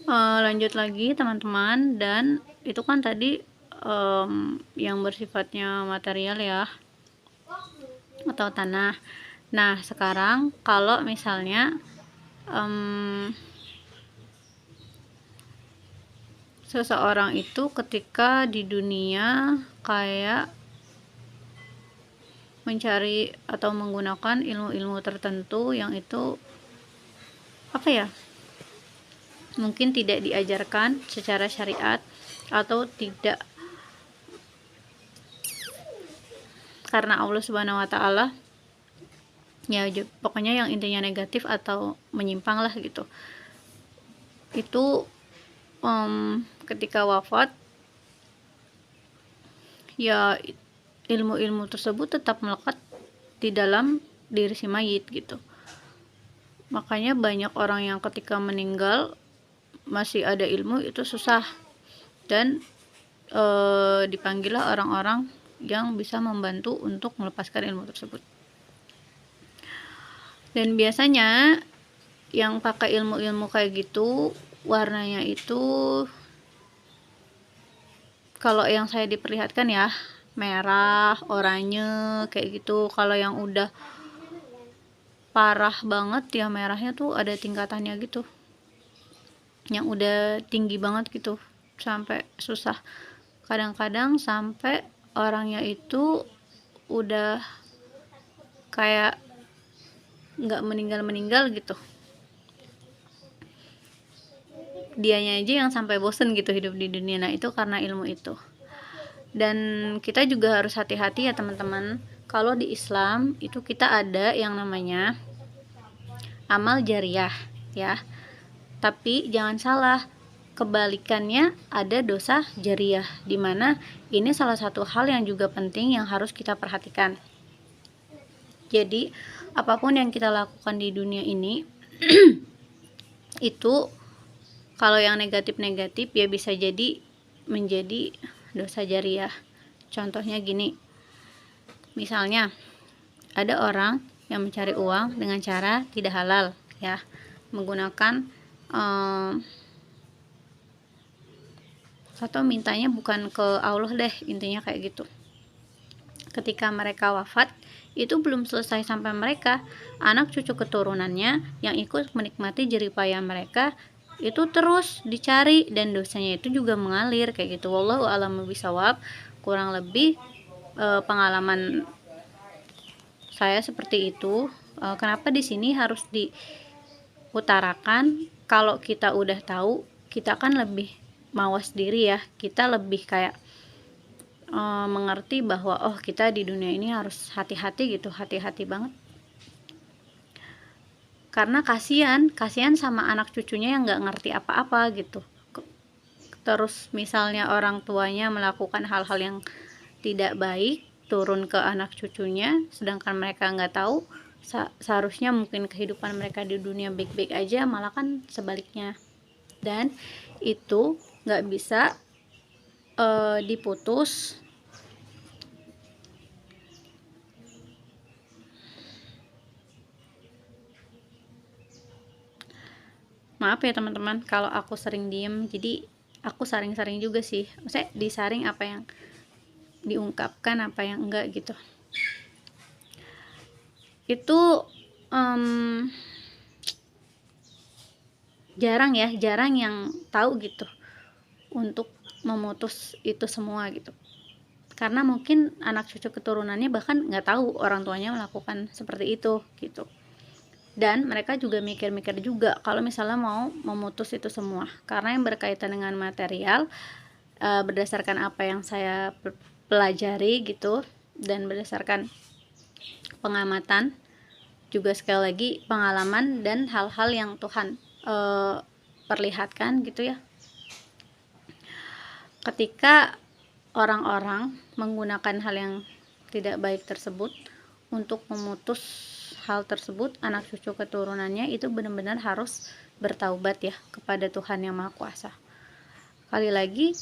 Lanjut lagi teman-teman, dan itu kan tadi yang bersifatnya material ya, atau tanah. Nah sekarang kalau misalnya seseorang itu ketika di dunia kayak mencari atau menggunakan ilmu-ilmu tertentu yang itu apa ya, mungkin tidak diajarkan secara syariat atau tidak karena Allah Subhanahu wa taala, ya pokoknya yang intinya negatif atau menyimpang lah gitu. Itu ketika wafat ya ilmu-ilmu tersebut tetap melekat di dalam diri si mayit gitu. Makanya banyak orang yang ketika meninggal masih ada ilmu itu susah, dan dipanggillah orang-orang yang bisa membantu untuk melepaskan ilmu tersebut. Dan biasanya yang pakai ilmu-ilmu kayak gitu warnanya itu, kalau yang saya diperlihatkan ya, merah, oranye kayak gitu. Kalau yang udah parah banget ya merahnya tuh ada tingkatannya gitu, yang udah tinggi banget gitu sampai susah. Kadang-kadang sampai orangnya itu udah kayak nggak meninggal gitu, dianya aja yang sampai bosen gitu hidup di dunia. Nah itu karena ilmu itu. Dan kita juga harus hati-hati ya teman-teman, kalau di Islam itu kita ada yang namanya amal jariah ya, tapi jangan salah, kebalikannya ada dosa jariah, dimana ini salah satu hal yang juga penting yang harus kita perhatikan. Jadi apapun yang kita lakukan di dunia ini itu kalau yang negatif-negatif ya bisa jadi menjadi dosa jariah. Contohnya gini, misalnya ada orang yang mencari uang dengan cara tidak halal ya, menggunakan atau mintanya bukan ke Allah deh, intinya kayak gitu. Ketika mereka wafat, itu belum selesai sampai mereka, anak cucu keturunannya yang ikut menikmati jeripaya mereka itu terus dicari dan dosanya itu juga mengalir kayak gitu. Wallahu a'lam bishawab. Kurang lebih pengalaman saya seperti itu. Kenapa di sini harus diutarakan? Kalau kita udah tahu, kita kan lebih mawas diri ya, kita lebih kayak mengerti bahwa oh kita di dunia ini harus hati-hati gitu, hati-hati banget, karena kasihan sama anak cucunya yang nggak ngerti apa-apa gitu. Terus misalnya orang tuanya melakukan hal-hal yang tidak baik turun ke anak cucunya, sedangkan mereka nggak tahu. Seharusnya mungkin kehidupan mereka di dunia baik-baik aja, malah kan sebaliknya. Dan itu nggak bisa diputus. Maaf ya teman-teman kalau aku sering diem, jadi aku saring-saring juga sih, maksudnya disaring apa yang diungkapkan, apa yang enggak gitu. Itu jarang yang tahu gitu untuk memutus itu semua gitu, karena mungkin anak cucu keturunannya bahkan nggak tahu orang tuanya melakukan seperti itu gitu. Dan mereka juga mikir-mikir juga kalau misalnya mau memutus itu semua, karena yang berkaitan dengan material, berdasarkan apa yang saya pelajari gitu, dan berdasarkan pengamatan juga, sekali lagi pengalaman dan hal-hal yang Tuhan perlihatkan gitu ya, ketika orang-orang menggunakan hal yang tidak baik tersebut untuk memutus hal tersebut, anak cucu keturunannya itu benar-benar harus bertaubat ya kepada Tuhan yang Maha Kuasa. Kali lagi,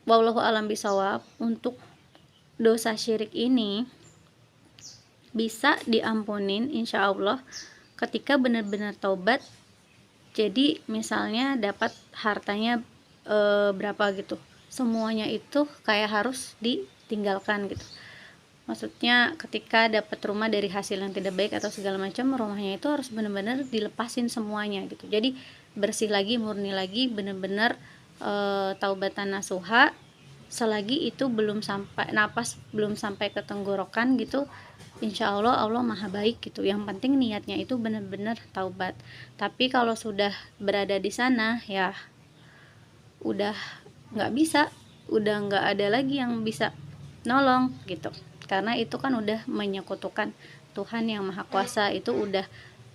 wallahu alam bisawab, untuk dosa syirik ini bisa diampunin insya Allah ketika benar-benar taubat Jadi misalnya dapat hartanya berapa gitu, semuanya itu kayak harus ditinggalkan gitu. Maksudnya ketika dapat rumah dari hasil yang tidak baik atau segala macam, rumahnya itu harus benar-benar dilepasin semuanya gitu. Jadi bersih lagi, murni lagi, benar-benar taubatan nasuha. Selagi itu belum sampai napas, belum sampai ke tenggorokan gitu, insya Allah Allah maha baik gitu. Yang penting niatnya itu benar-benar taubat. Tapi kalau sudah berada di sana ya udah nggak bisa, udah nggak ada lagi yang bisa nolong gitu, karena itu kan udah menyekutukan Tuhan yang maha kuasa. Itu udah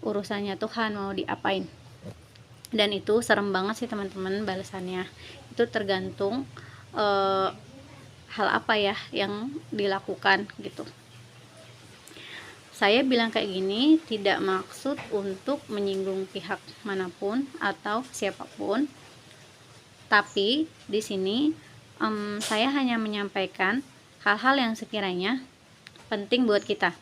urusannya Tuhan mau diapain. Dan itu serem banget sih teman-teman balasannya. Itu tergantung hal apa ya yang dilakukan gitu. Saya bilang kayak gini tidak maksud untuk menyinggung pihak manapun atau siapapun, tapi di sini saya hanya menyampaikan hal-hal yang sekiranya penting buat kita.